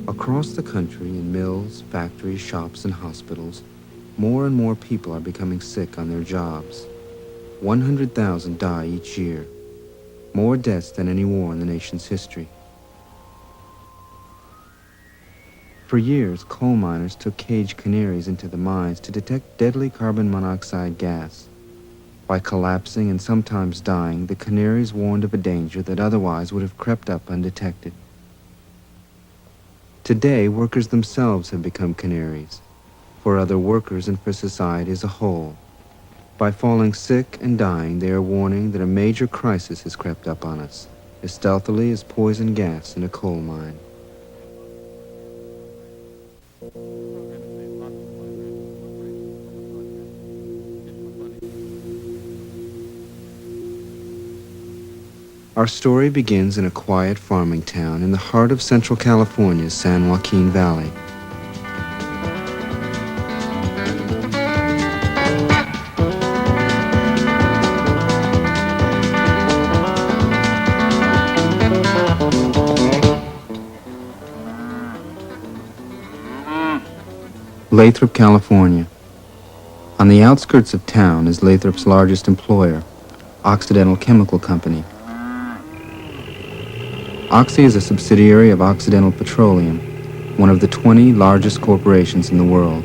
Across the country, in mills, factories, shops, and hospitals, more and more people are becoming sick on their jobs. 100,000 die each year, more deaths than any war in the nation's history. For years, coal miners took caged canaries into the mines to detect deadly carbon monoxide gas. By collapsing and sometimes dying, the canaries warned of a danger that otherwise would have crept up undetected. Today, workers themselves have become canaries, for other workers and for society as a whole. By falling sick and dying, they are warning that a major crisis has crept up on us, as stealthily as poison gas in a coal mine. Our story begins in a quiet farming town in the heart of Central California's San Joaquin Valley. Lathrop, California. On the outskirts of town is Lathrop's largest employer, Occidental Chemical Company. Oxy is a subsidiary of Occidental Petroleum, one of the 20 largest corporations in the world.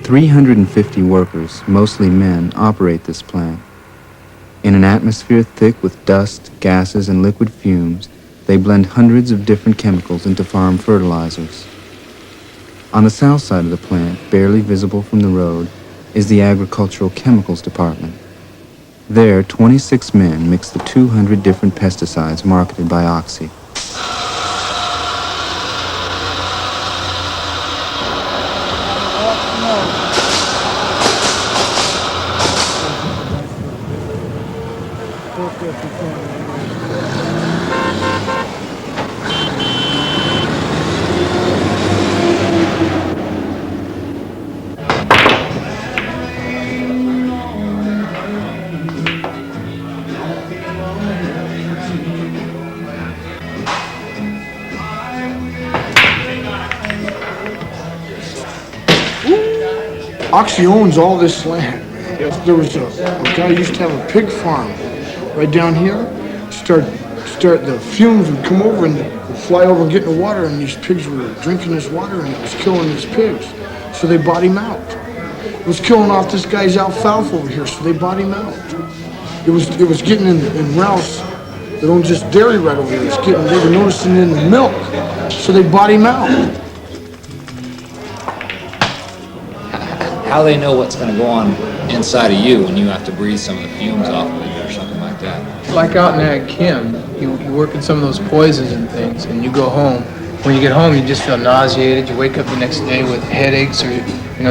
350 workers, mostly men, operate this plant. In an atmosphere thick with dust, gases, and liquid fumes, they blend hundreds of different chemicals into farm fertilizers. On the south side of the plant, barely visible from the road, is the Agricultural Chemicals Department. There, 26 men mix the 200 different pesticides marketed by Oxy. Oxy owns all this land. There was a guy who used to have a pig farm right down here. The fumes would come over and would fly over and get in the water, and these pigs were drinking this water, and it was killing these pigs. So they bought him out. It was killing off this guy's alfalfa over here, so they bought him out. It was getting in Ralph's that owns this dairy right over here. They were noticing it in the milk, so they bought him out. How do they know what's going to go on inside of you when you have to breathe some of the fumes off of it or something like that? Like out in Ag Chem, you work in some of those poisons and things, and you go home. When you get home, you just feel nauseated. You wake up the next day with headaches or,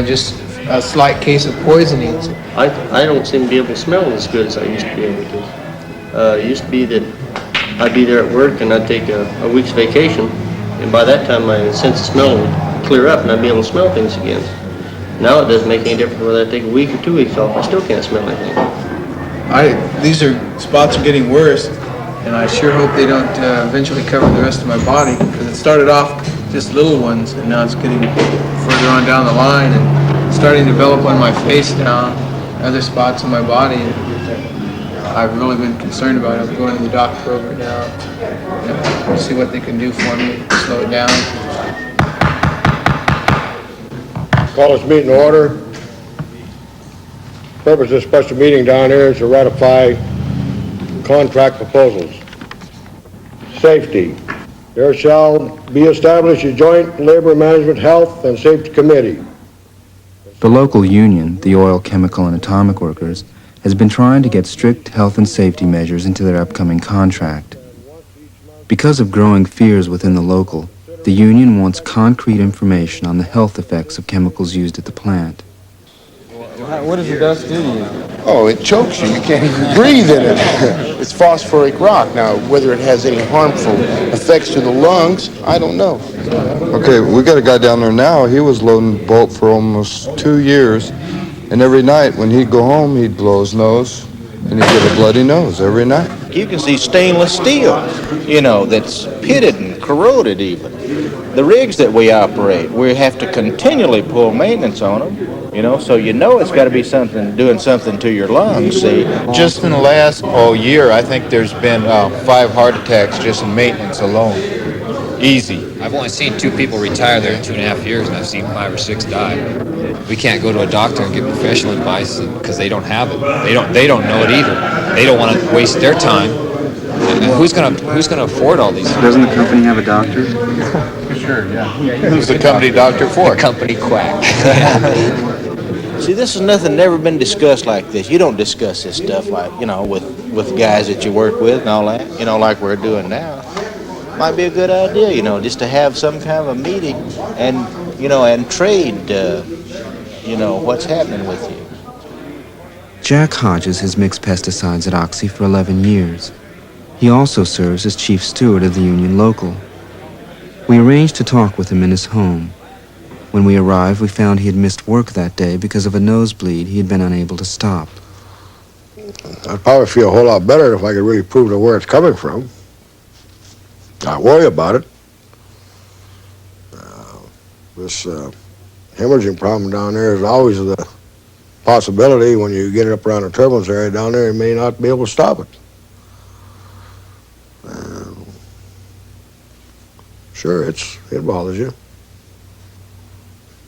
just a slight case of poisoning. I don't seem to be able to smell as good as I used to be able to. It used to be that I'd be there at work and I'd take a week's vacation, and by that time my sense of smell would clear up and I'd be able to smell things again. Now it doesn't make any difference whether I take a week or 2 weeks off. I still can't smell anything. These spots are getting worse, and I sure hope they don't eventually cover the rest of my body, because it started off just little ones, and now it's getting further on down the line and starting to develop on my face now, other spots on my body. And I've really been concerned about it. I'm going to the doctor over it now, see what they can do for me, slow it down. Call this meeting to order. Purpose of this special meeting down here is to ratify contract proposals. Safety. There shall be established a joint labor management health and safety committee. The local union, the Oil, Chemical, and Atomic Workers, has been trying to get strict health and safety measures into their upcoming contract. Because of growing fears within the local, the union wants concrete information on the health effects of chemicals used at the plant. What does the dust do to you? Oh, it chokes you. You can't even breathe in it. It's phosphoric rock. Now, whether it has any harmful effects to the lungs, I don't know. Okay, we got a guy down there now. He was loading bolt for almost 2 years, and every night when he'd go home, he'd blow his nose, and he'd get a bloody nose every night. You can see stainless steel, that's pitted and corroded even. The rigs that we operate, we have to continually pull maintenance on them, so it's got to be doing something to your lungs, see. Just in the last year, I think there's been 5 heart attacks just in maintenance alone. Easy. I've only seen 2 people retire there in 2.5 years, and I've seen 5 or 6 die. We can't go to a doctor and get professional advice because they don't have it. They don't know it either. They don't want to waste their time. And who's gonna afford all these things? Doesn't the company have a doctor? Sure, yeah. Who's the company doctor for? The company quack. See, this is nothing never been discussed like this. You don't discuss this stuff like, with guys that you work with and all that, like we're doing now. Might be a good idea, just to have some kind of a meeting and, and trade, what's happening with you. Jack Hodges has mixed pesticides at Oxy for 11 years. He also serves as chief steward of the union local. We arranged to talk with him in his home. When we arrived, we found he had missed work that day because of a nosebleed he had been unable to stop. I'd probably feel a whole lot better if I could really prove to where it's coming from. Not worry about it. This hemorrhaging problem down there is always the possibility when you get it up around the turbulence area down there, you may not be able to stop it. Sure, it bothers you.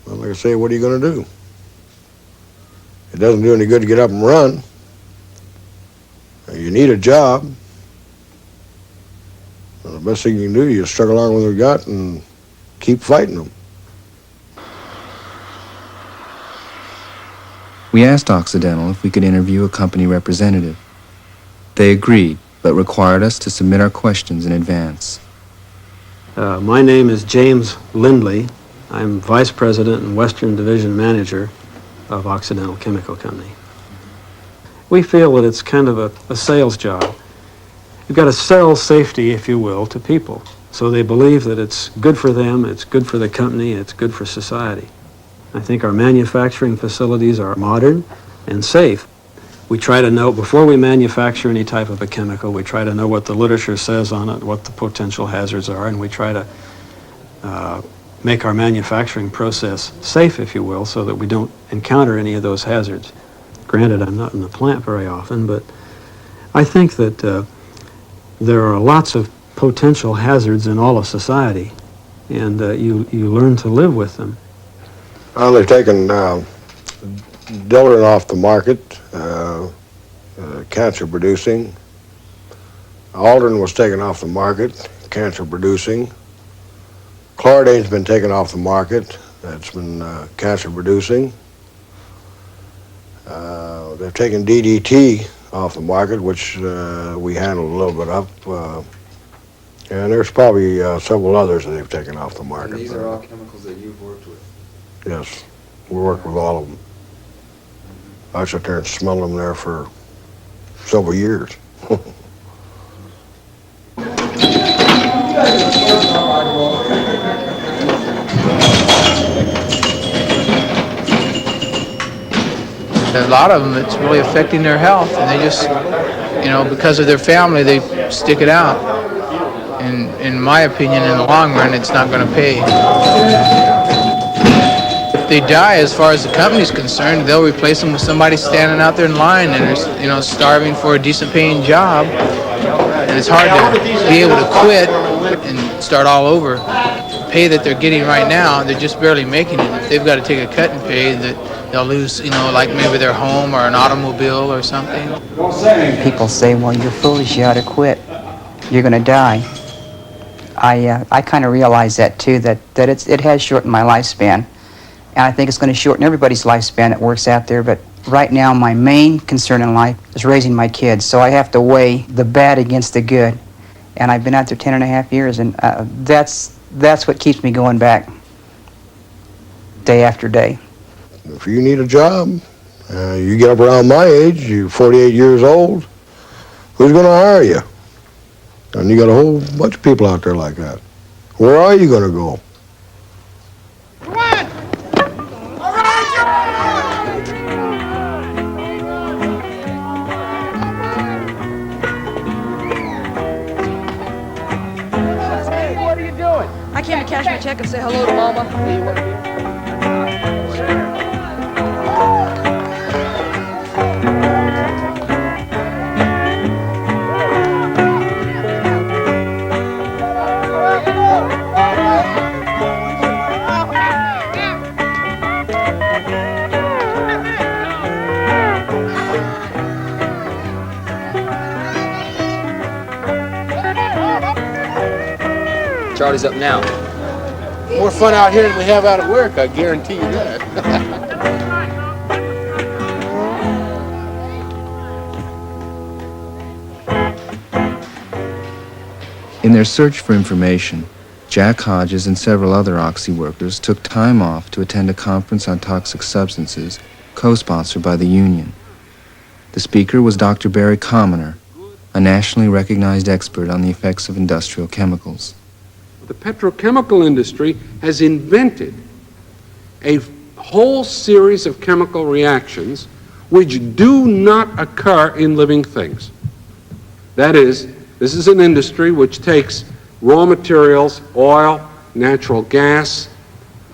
Well, like I say, what are you going to do? It doesn't do any good to get up and run. You need a job. Well, the best thing you can do is struggle along with what you got and keep fighting them. We asked Occidental if we could interview a company representative. They agreed, but required us to submit our questions in advance. My name is James Lindley. I'm Vice President and Western Division Manager of Occidental Chemical Company. We feel that it's kind of a sales job. You've got to sell safety, if you will, to people. So they believe that it's good for them, it's good for the company, it's good for society. I think our manufacturing facilities are modern and safe. We try to know, before we manufacture any type of a chemical, we try to know what the literature says on it, what the potential hazards are, and we try to make our manufacturing process safe, if you will, so that we don't encounter any of those hazards. Granted, I'm not in the plant very often, but I think that there are lots of potential hazards in all of society, and you learn to live with them. Well, they've taken Dillard off the market, cancer-producing. Aldrin was taken off the market, cancer-producing. Chloridane's been taken off the market. That's been cancer-producing. They've taken DDT off the market, which we handled a little bit of. And there's probably several others that they've taken off the market. And these are all chemicals that you've worked with? Yes, we work with all of them. I sat there and smelled them there for several years. A lot of them, it's really affecting their health, and they just, because of their family, they stick it out. And in my opinion, in the long run, it's not going to pay. If they die, as far as the company's concerned, they'll replace them with somebody standing out there in line and they're, starving for a decent paying job. And it's hard to be able to quit and start all over. The pay that they're getting right now, they're just barely making it. If they've got to take a cut in pay, that they'll lose, like maybe their home or an automobile or something. People say, well, you're foolish, you ought to quit. You're going to die. I kind of realize that too, that it has shortened my lifespan. And I think it's going to shorten everybody's lifespan that works out there, but right now my main concern in life is raising my kids, so I have to weigh the bad against the good. And I've been out there 10.5 years, and that's what keeps me going back day after day. If you need a job, you get up around my age, you're 48 years old, who's going to hire you? And you got a whole bunch of people out there like that. Where are you going to go? I came to cash my check and say hello to Mama. Charlie's up now. More fun out here than we have out at work, I guarantee you that. In their search for information, Jack Hodges and several other Oxy workers took time off to attend a conference on toxic substances co-sponsored by the union. The speaker was Dr. Barry Commoner, a nationally recognized expert on the effects of industrial chemicals. The petrochemical industry has invented a whole series of chemical reactions which do not occur in living things. That is, this is an industry which takes raw materials, oil, natural gas,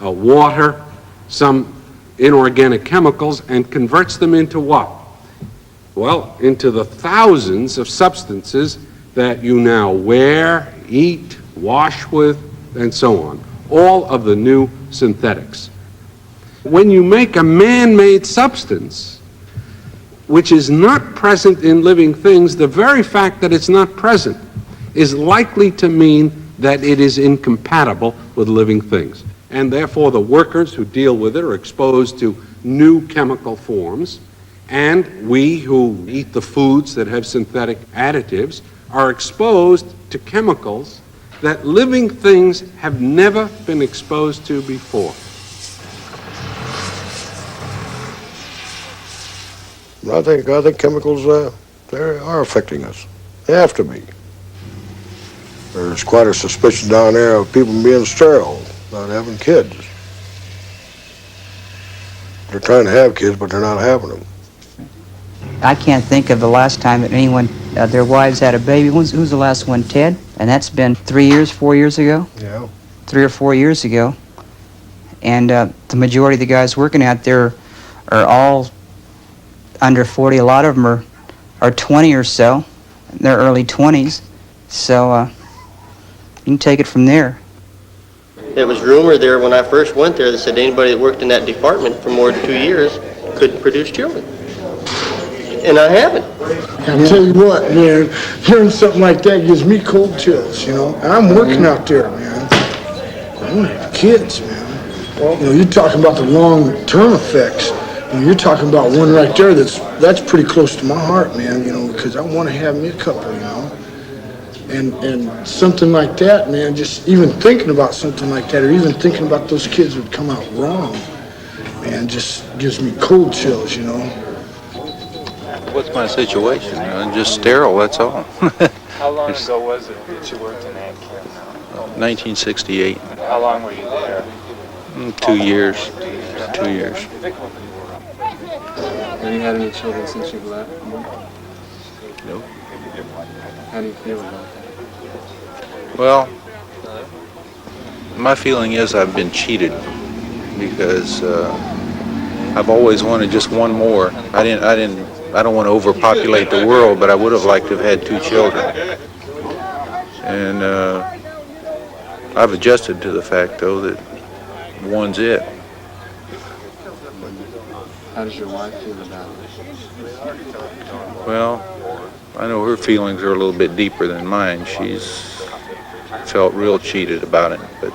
water, some inorganic chemicals, and converts them into what? Well, into the thousands of substances that you now wear, eat, wash with, and so on. All of the new synthetics. When you make a man-made substance, which is not present in living things, the very fact that it's not present is likely to mean that it is incompatible with living things. And therefore the workers who deal with it are exposed to new chemical forms, and we who eat the foods that have synthetic additives are exposed to chemicals that living things have never been exposed to before. I think chemicals, they are affecting us. They have to be. There's quite a suspicion down there of people being sterile, not having kids. They're trying to have kids, but they're not having them. I can't think of the last time that anyone, their wives had a baby. Who's the last one, Ted? And that's been 4 years ago? Yeah. 3 or 4 years ago. And the majority of the guys working out there are all under 40. A lot of them are 20 or so, in their early 20s. So you can take it from there. It was rumored there when I first went there that said anybody that worked in that department for more than 2 years couldn't produce children. And I haven't. I'll tell you what, man, hearing something like that gives me cold chills, you know. And I'm working out there, man. I want to have kids, man. Well, you know, you're talking about the long-term effects. You know, you're talking about one right there that's pretty close to my heart, man, you know, because I want to have me a couple, you know. And something like that, man, just even thinking about something like that, or even thinking about those kids would come out wrong, man, just gives me cold chills, you know. What's my situation? I'm just sterile, that's all. How long ago was it that you worked in ag chem now? 1968. How long were you there? 2 years. 2 years. Have you had any children since you've left? Nope. How do you feel about that? Well, my feeling is I've been cheated because I've always wanted just one more. I don't want to overpopulate the world, but I would have liked to have had 2 children. And I've adjusted to the fact, though, that one's it. How does your wife feel about it? Well, I know her feelings are a little bit deeper than mine. She's felt real cheated about it, but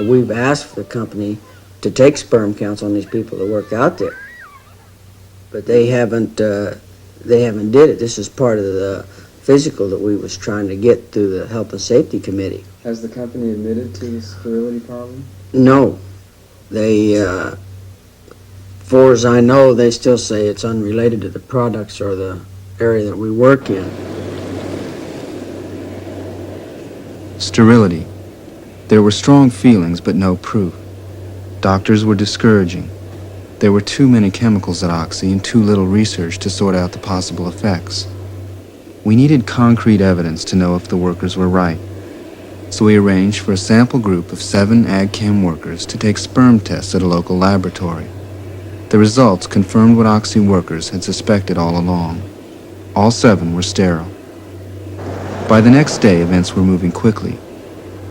We've asked the company to take sperm counts on these people that work out there, but they haven't did it. This is part of the physical that we was trying to get through the Health and Safety Committee. Has the company admitted to the sterility problem? No, they, far as I know, they still say it's unrelated to the products or the area that we work in. Sterility. There were strong feelings, but no proof. Doctors were discouraging. There were too many chemicals at Oxy and too little research to sort out the possible effects. We needed concrete evidence to know if the workers were right. So we arranged for a sample group of 7 ag-chem workers to take sperm tests at a local laboratory. The results confirmed what Oxy workers had suspected all along. All 7 were sterile. By the next day, events were moving quickly.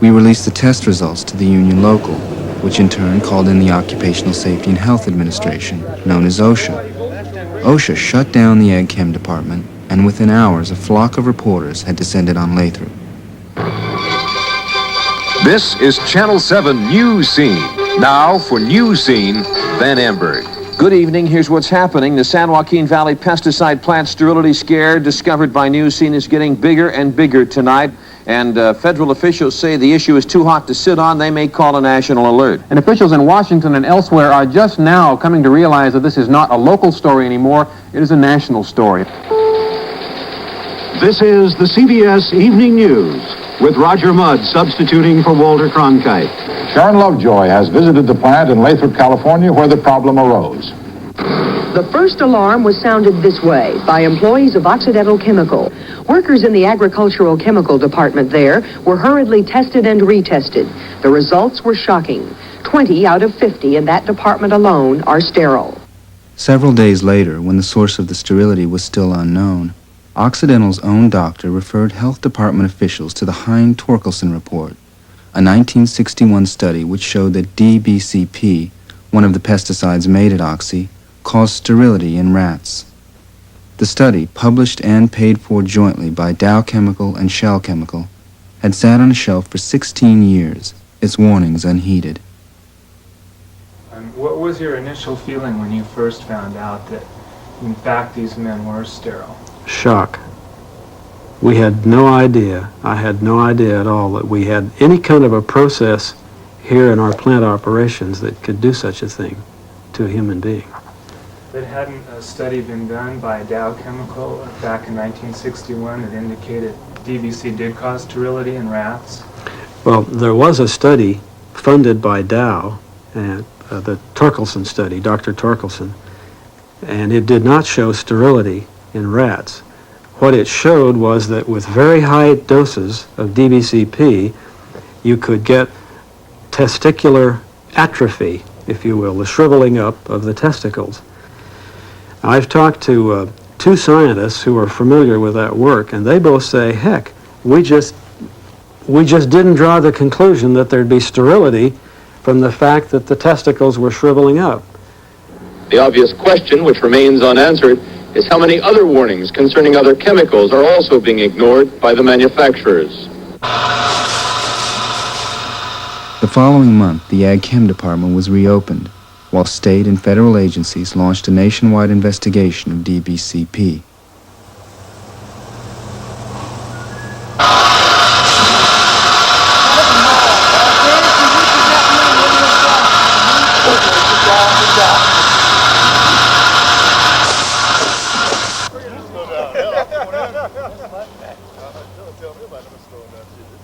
We released the test results to the union local, which in turn called in the Occupational Safety and Health Administration, known as OSHA. OSHA shut down the Ag Chem department, and within hours a flock of reporters had descended on Lathrop. This is Channel 7 News Scene. Now for News Scene, Van Amberg. Good evening. Here's what's happening. The San Joaquin Valley pesticide plant sterility scare discovered by News Scene is getting bigger and bigger tonight. And federal officials say the issue is too hot to sit on. They may call a national alert. And officials in Washington and elsewhere are just now coming to realize that this is not a local story anymore. It is a national story. This is the CBS Evening News with Roger Mudd substituting for Walter Cronkite. Sharon Lovejoy has visited the plant in Lathrop, California, where the problem arose. The first alarm was sounded this way by employees of Occidental Chemical. Workers in the agricultural chemical department there were hurriedly tested and retested. The results were shocking. 20 out of 50 in that department alone are sterile. Several days later, when the source of the sterility was still unknown, Occidental's own doctor referred health department officials to the Hine-Torkelson report, a 1961 study which showed that DBCP, one of the pesticides made at Oxy, caused sterility in rats. The study, published and paid for jointly by Dow Chemical and Shell Chemical, had sat on a shelf for 16 years, its warnings unheeded. What was your initial feeling when you first found out that, in fact, these men were sterile? Shock. We had no idea, I had no idea at all that we had any kind of a process here in our plant operations that could do such a thing to a human being. But hadn't a study been done by Dow Chemical back in 1961 that indicated DBC did cause sterility in rats? Well, there was a study funded by Dow, the Torkelson study, Dr. Torkelson, and it did not show sterility in rats. What it showed was that with very high doses of DBCP, you could get testicular atrophy, if you will, the shriveling up of the testicles. I've talked to 2 scientists who are familiar with that work, and they both say, heck, we just didn't draw the conclusion that there'd be sterility from the fact that the testicles were shriveling up. The obvious question, which remains unanswered, is how many other warnings concerning other chemicals are also being ignored by the manufacturers. The following month, the Ag Chem department was reopened, while state and federal agencies launched a nationwide investigation of DBCP.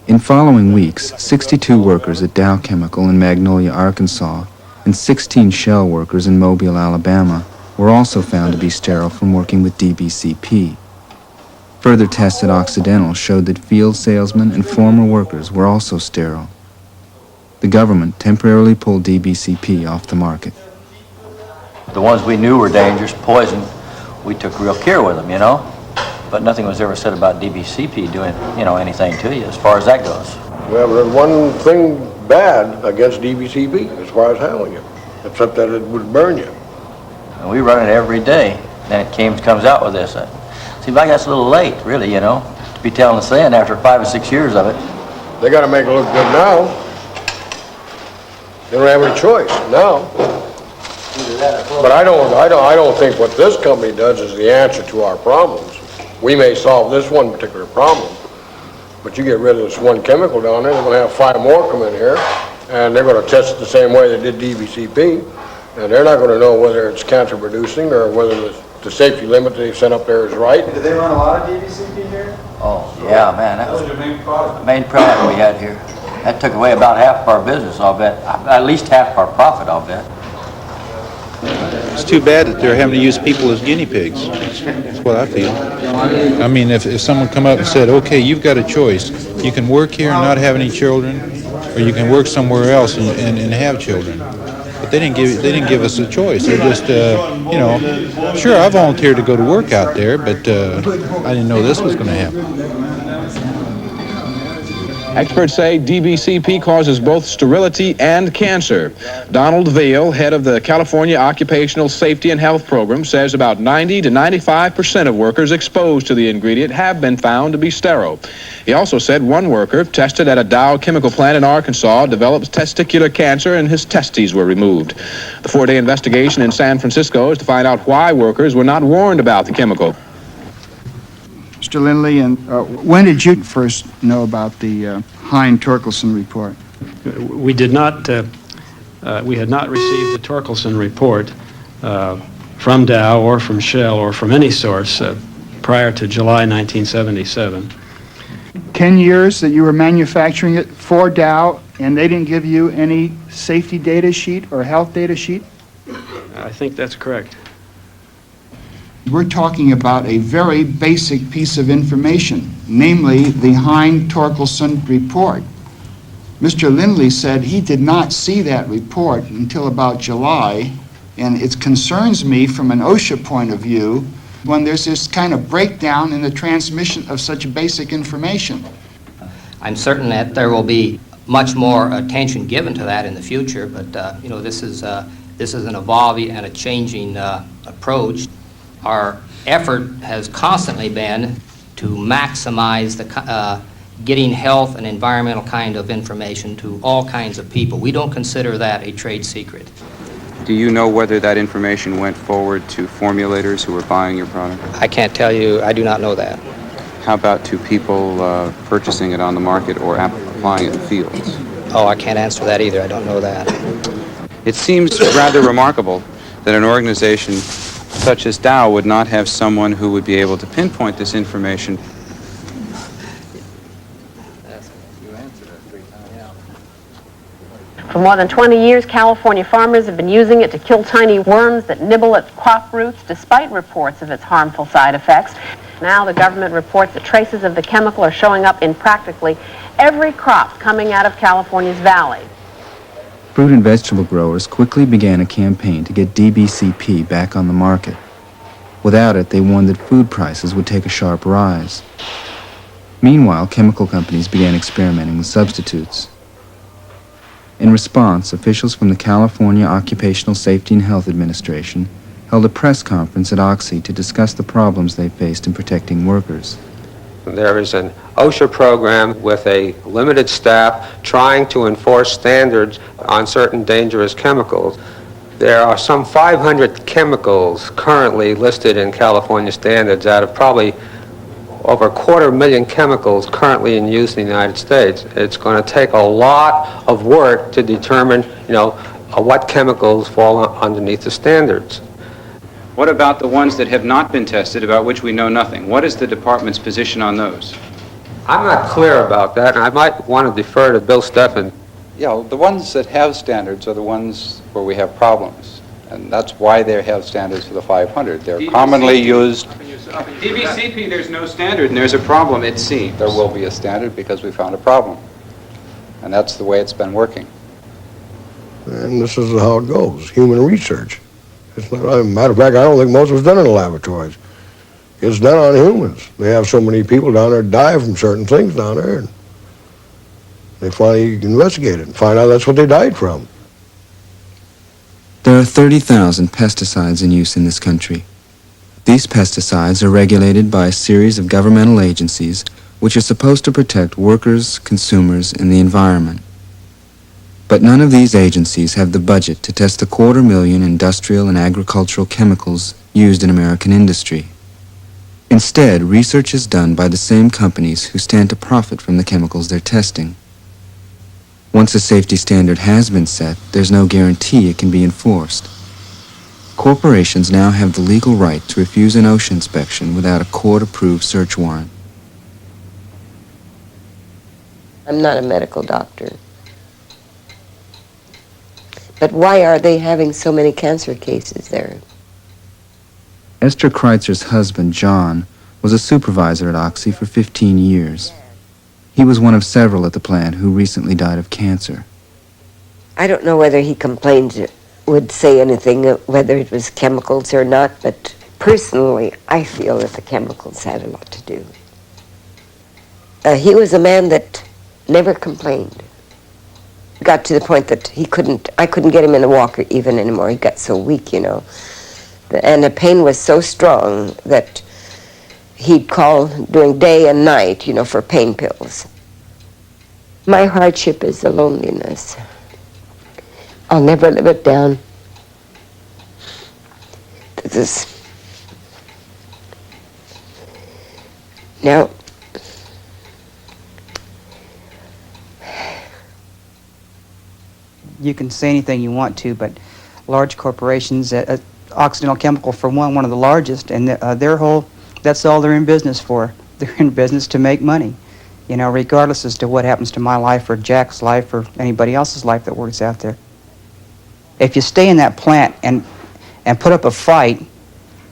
In following weeks, 62 workers at Dow Chemical in Magnolia, Arkansas, and 16 Shell workers in Mobile, Alabama, were also found to be sterile from working with DBCP. Further tests at Occidental showed that field salesmen and former workers were also sterile. The government temporarily pulled DBCP off the market. The ones we knew were dangerous, poison, we took real care with them, you know? But nothing was ever said about DBCP doing, anything to you as far as that goes. Well, there's one thing bad against DBCP as far as handling it, except that it would burn you. And we run it every day. Then it comes out with this. Seems like that's a little late, really, to be telling us then after 5 or 6 years of it. They got to make it look good now. They don't have any choice now. But I don't think what this company does is the answer to our problems. We may solve this one particular problem, but you get rid of this one chemical down there, they're going to have 5 more come in here, and they're going to test it the same way they did DBCP, and they're not going to know whether it's cancer producing or whether the safety limit they set up there is right. Do they run a lot of DBCP here? Oh, yeah, man, that was the main product we had here. That took away about half of our business, I'll bet. At least half of our profit, I'll bet. It's too bad that they're having to use people as guinea pigs. That's what I feel. I mean, if someone come up and said, okay, you've got a choice. You can work here and not have any children, or you can work somewhere else and have children. But they didn't give us a choice. They just, you know, sure, I volunteered to go to work out there, but I didn't know this was going to happen. Experts say DBCP causes both sterility and cancer. Donald Vail, head of the California Occupational Safety and Health Program, says about 90 to 95% of workers exposed to the ingredient have been found to be sterile. He also said one worker tested at a Dow chemical plant in Arkansas developed testicular cancer and his testes were removed. The 4-day investigation in San Francisco is to find out why workers were not warned about the chemical. Mr. Lindley, and when did you first know about the Hine-Torkelson report? We did not, we had not received the Torkelson report from Dow or from Shell or from any source prior to July 1977. 10 years that you were manufacturing it for Dow, and they didn't give you any safety data sheet or health data sheet? I think that's correct. We're talking about a very basic piece of information, namely the Hine-Torkelson report. Mr. Lindley said he did not see that report until about July, and it concerns me from an OSHA point of view when there's this kind of breakdown in the transmission of such basic information. I'm certain that there will be much more attention given to that in the future, but you know, this is an evolving and a changing approach. Our effort has constantly been to maximize the getting health and environmental kind of information to all kinds of people. We don't consider that a trade secret. Do you know whether that information went forward to formulators who were buying your product? I can't tell you. I do not know that. How about to people purchasing it on the market or applying it in fields? Oh, I can't answer that either. I don't know that. It seems rather remarkable that an organization such as Dow would not have someone who would be able to pinpoint this information. For more than 20 years, California farmers have been using it to kill tiny worms that nibble at crop roots, despite reports of its harmful side effects. Now the government reports that traces of the chemical are showing up in practically every crop coming out of California's valley. Fruit and vegetable growers quickly began a campaign to get DBCP back on the market. Without it, they warned that food prices would take a sharp rise. Meanwhile, chemical companies began experimenting with substitutes. In response, officials from the California Occupational Safety and Health Administration held a press conference at Oxy to discuss the problems they faced in protecting workers. There is an OSHA program with a limited staff trying to enforce standards on certain dangerous chemicals. There are some 500 chemicals currently listed in California standards out of probably over 250,000 chemicals currently in use in the United States. It's going to take a lot of work to determine, what chemicals fall underneath the standards. What about the ones that have not been tested, about which we know nothing? What is the department's position on those? I'm not clear about that, and I might want to defer to Bill Steffen. Yeah, the ones that have standards are the ones where we have problems, and that's why they have standards for the 500. They're commonly used. DBCP, there's no standard, and there's a problem, it seems. There will be a standard because we found a problem, and that's the way it's been working. And this is how it goes, human research. It's not, as a matter of fact, I don't think most of it's done in the laboratories. It's done on humans. They have so many people down there die from certain things down there, and they finally investigate it and find out that's what they died from. There are 30,000 pesticides in use in this country. These pesticides are regulated by a series of governmental agencies which are supposed to protect workers, consumers, and the environment. But none of these agencies have the budget to test the 250,000 industrial and agricultural chemicals used in American industry. Instead, research is done by the same companies who stand to profit from the chemicals they're testing. Once a safety standard has been set, there's no guarantee it can be enforced. Corporations now have the legal right to refuse an OSHA inspection without a court-approved search warrant. I'm not a medical doctor. But why are they having so many cancer cases there? Esther Kreitzer's husband, John, was a supervisor at Oxy for 15 years. He was one of several at the plant who recently died of cancer. I don't know whether he complained, would say anything, whether it was chemicals or not, but personally, I feel that the chemicals had a lot to do. He was a man that never complained. Got to the point that I couldn't get him in a walker even anymore. He got so weak, you know. And the pain was so strong that he'd call during day and night, you know, for pain pills. My hardship is the loneliness. I'll never live it down. This is... Now, you can say anything you want to, but large corporations, Occidental Chemical for one of the largest, and their whole, that's all they're in business for. They're in business to make money, you know, regardless as to what happens to my life or Jack's life or anybody else's life that works out there. If you stay in that plant and put up a fight,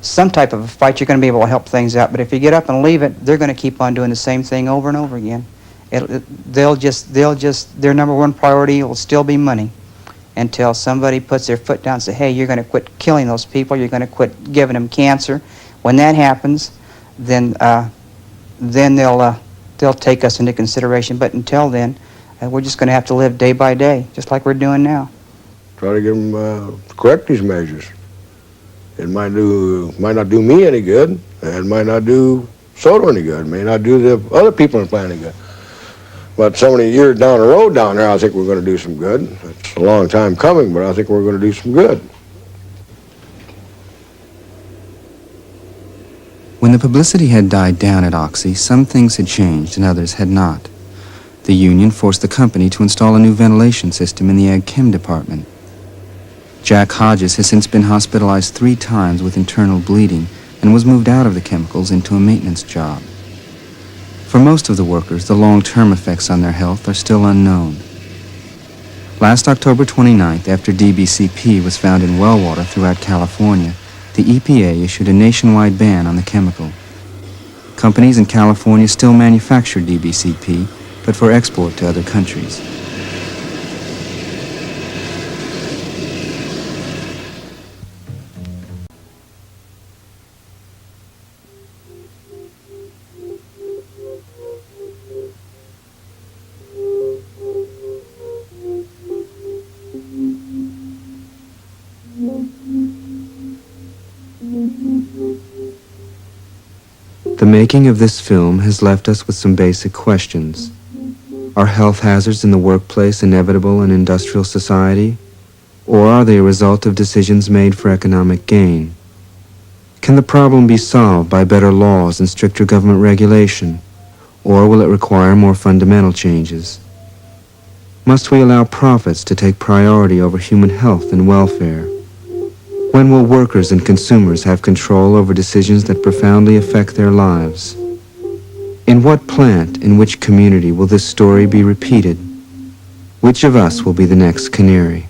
some type of a fight, you're going to be able to help things out. But if you get up and leave it, they're going to keep on doing the same thing over and over again. Their number one priority will still be money until somebody puts their foot down and say, hey, you're going to quit killing those people, you're going to quit giving them cancer. When that happens, then they'll take us into consideration. But until then, we're just going to have to live day by day, just like we're doing now. Try to get them correct these measures. It might not do me any good. It might not do Soto any good. It may not do the other people in the plant any good. But so many years down the road down there, I think we're going to do some good. It's a long time coming, but I think we're going to do some good. When the publicity had died down at Oxy, some things had changed and others had not. The union forced the company to install a new ventilation system in the Ag Chem department. Jack Hodges has since been hospitalized 3 times with internal bleeding and was moved out of the chemicals into a maintenance job. For most of the workers, the long-term effects on their health are still unknown. Last October 29th, after DBCP was found in well water throughout California, the EPA issued a nationwide ban on the chemical. Companies in California still manufacture DBCP, but for export to other countries. The making of this film has left us with some basic questions. Are health hazards in the workplace inevitable in industrial society? Or are they a result of decisions made for economic gain? Can the problem be solved by better laws and stricter government regulation? Or will it require more fundamental changes? Must we allow profits to take priority over human health and welfare? When will workers and consumers have control over decisions that profoundly affect their lives? In what plant, in which community will this story be repeated? Which of us will be the next Canary?